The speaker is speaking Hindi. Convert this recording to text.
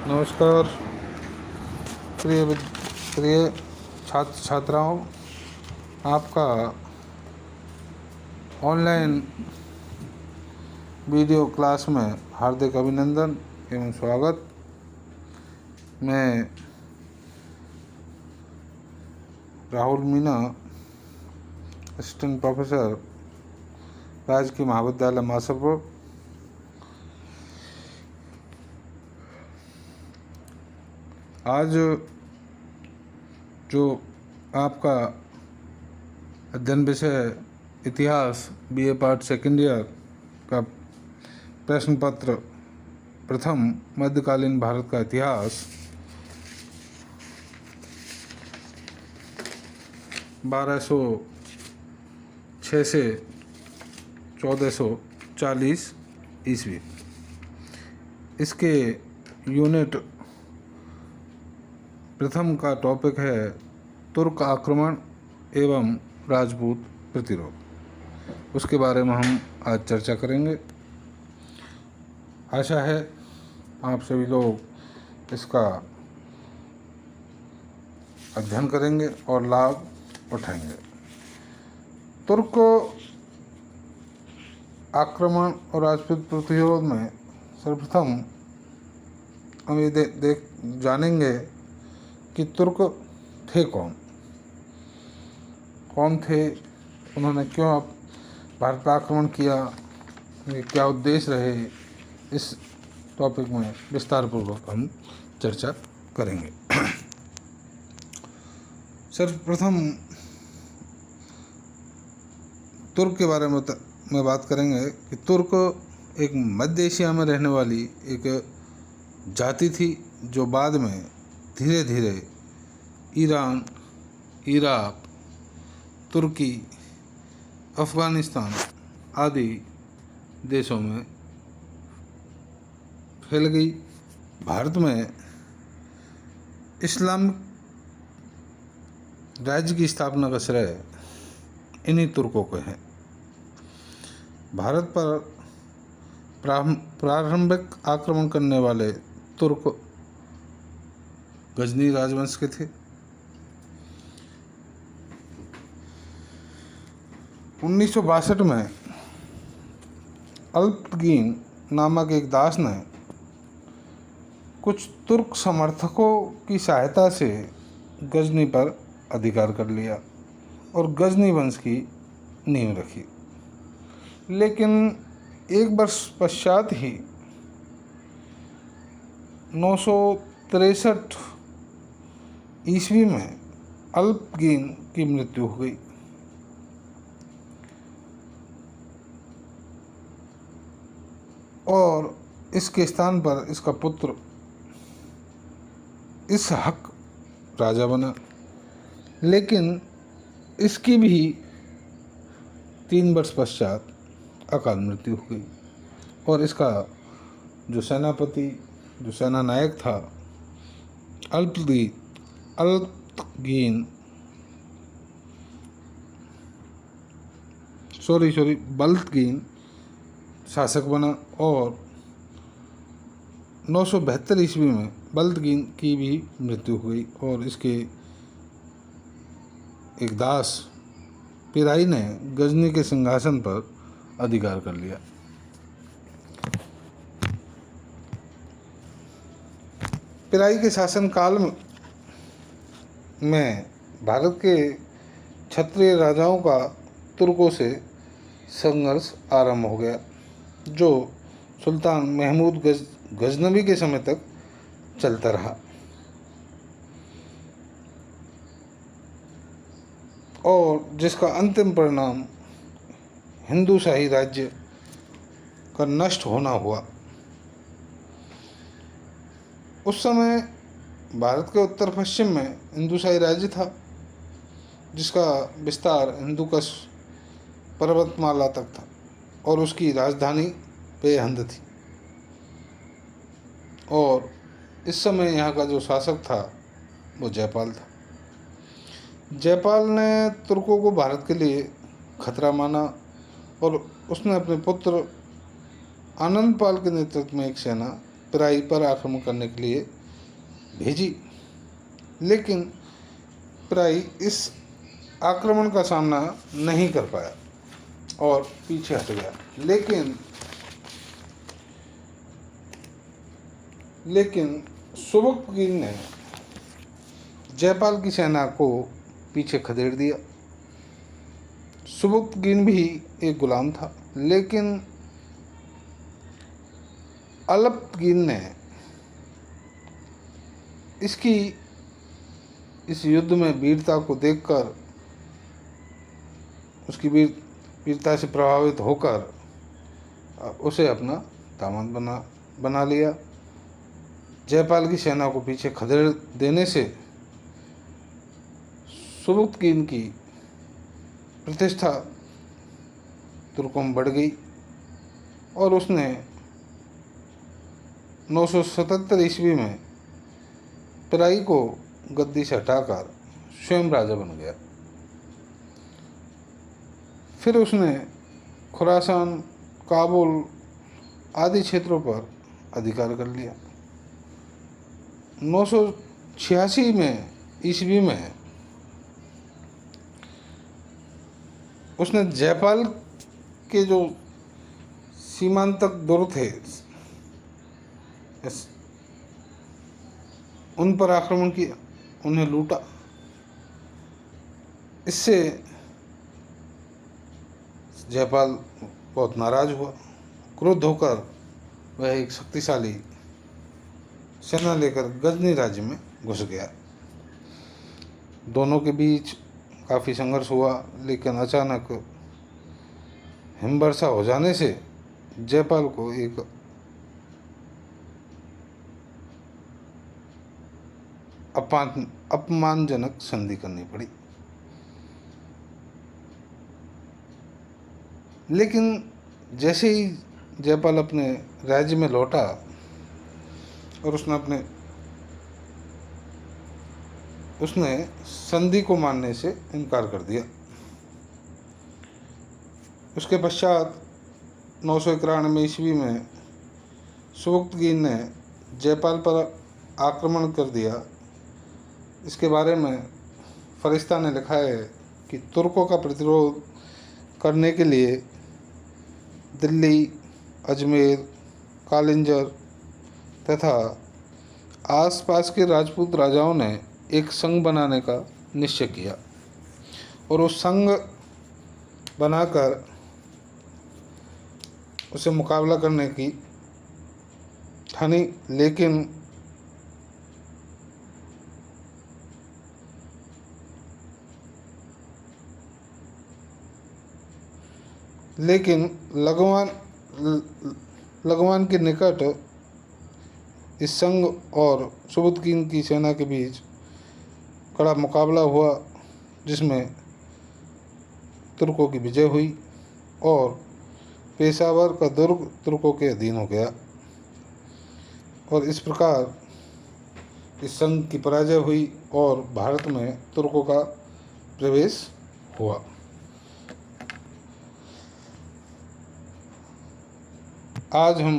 नमस्कार प्रिय छात्र छात्राओं, आपका ऑनलाइन वीडियो क्लास में हार्दिक अभिनंदन एवं स्वागत। मैं राहुल मीना, असिस्टेंट प्रोफेसर, राजकीय महाविद्यालय मासरपुर। आज जो आपका अध्ययन विषय इतिहास बीए पार्ट सेकेंड ईयर का प्रश्न पत्र प्रथम मध्यकालीन भारत का इतिहास 1206 से 1440 ईस्वी, इसके यूनिट प्रथम का टॉपिक है तुर्क आक्रमण एवं राजपूत प्रतिरोध। उसके बारे में हम आज चर्चा करेंगे। आशा है आप सभी लोग इसका अध्ययन करेंगे और लाभ उठाएंगे। तुर्क आक्रमण और राजपूत प्रतिरोध में सर्वप्रथम हम ये जानेंगे कि तुर्क थे कौन थे, उन्होंने क्यों भारत पर आक्रमण किया, क्या उद्देश्य रहे। इस टॉपिक में विस्तार पूर्वक हम चर्चा करेंगे। सर्वप्रथम तुर्क के बारे में बात करेंगे कि तुर्क एक मध्य एशिया में रहने वाली एक जाति थी, जो बाद में धीरे धीरे ईरान, इराक, तुर्की, अफ़गानिस्तान आदि देशों में फैल गई। भारत में इस्लामिक राज्य की स्थापना का श्रेय इन्हीं तुर्कों को है। भारत पर प्रारंभिक आक्रमण करने वाले तुर्क गजनी राजवंश के थे। 1962 में अल्पगीन नामक एक दास ने कुछ तुर्क समर्थकों की सहायता से गजनी पर अधिकार कर लिया और गजनी वंश की नींव रखी। लेकिन एक वर्ष पश्चात ही 963 ईस्वी में अल्पगीन की मृत्यु हो गई और इसके स्थान पर इसका पुत्र इसहक राजा बना। लेकिन इसकी भी 3 वर्ष पश्चात अकाल मृत्यु हो गई और इसका जो सेना नायक था बल्तगीन शासक बना और 972 ईस्वी में बल्तगीन की भी मृत्यु हो गई और इसके एक दास पिराई ने गजनी के सिंहासन पर अधिकार कर लिया। पिराई के शासनकाल में भारत के क्षत्रिय राजाओं का तुर्कों से संघर्ष आरंभ हो गया, जो सुल्तान महमूद गजनवी के समय तक चलता रहा और जिसका अंतिम परिणाम हिंदूशाही राज्य का नष्ट होना हुआ। उस समय भारत के उत्तर पश्चिम में हिंदूशाही राज्य था, जिसका विस्तार हिंदूकुश पर्वतमाला तक था और उसकी राजधानी बेहंद थी। और इस समय यहाँ का जो शासक था वो जयपाल था। जयपाल ने तुर्कों को भारत के लिए खतरा माना और उसने अपने पुत्र आनंदपाल के नेतृत्व में एक सेना पिराई पर आक्रमण करने के लिए भेजी, लेकिन पिराई इस आक्रमण का सामना नहीं कर पाया और पीछे हट गया। लेकिन सुबुक्तगीन ने जयपाल की सेना को पीछे खदेड़ दिया। सुबुक्तगीन भी एक गुलाम था, लेकिन अल्पगीन ने इस युद्ध में वीरता को देखकर, उसकी वीरता से प्रभावित होकर उसे अपना दामाद बना लिया। जयपाल की सेना को पीछे खदेड़ देने से सुबुक्तगीन की प्रतिष्ठा तुर्कों में बढ़ गई और उसने 977 ईस्वी में पिराई को गद्दी से हटाकर स्वयं राजा बन गया। फिर उसने खुरासान, काबुल आदि क्षेत्रों पर अधिकार कर लिया। 986 में ईस्वी में उसने जयपाल के जो सीमांतक दुर्ग थे उन पर आक्रमण किया, उन्हें लूटा। इससे जयपाल बहुत नाराज हुआ। क्रुद्ध होकर वह एक शक्तिशाली सेना लेकर गजनी राज्य में घुस गया। दोनों के बीच काफ़ी संघर्ष हुआ, लेकिन अचानक हिमवर्षा हो जाने से जयपाल को एक अपमानजनक संधि करनी पड़ी। लेकिन जैसे ही जयपाल अपने राज्य में लौटा और उसने संधि को मानने से इनकार कर दिया। उसके पश्चात 991 ईस्वी में सुबुक्तगीन ने जयपाल पर आक्रमण कर दिया। इसके बारे में फरिश्ता ने लिखा है कि तुर्कों का प्रतिरोध करने के लिए दिल्ली, अजमेर, कालिंजर तथा आसपास के राजपूत राजाओं ने एक संघ बनाने का निश्चय किया और उस संघ बनाकर उसे मुकाबला करने की ठानी। लेकिन लगवान के निकट इस संघ और सुबुक्तगीन की सेना के बीच कड़ा मुकाबला हुआ, जिसमें तुर्कों की विजय हुई और पेशावर का दुर्ग तुर्कों के अधीन हो गया और इस प्रकार इस संघ की पराजय हुई और भारत में तुर्कों का प्रवेश हुआ। आज हम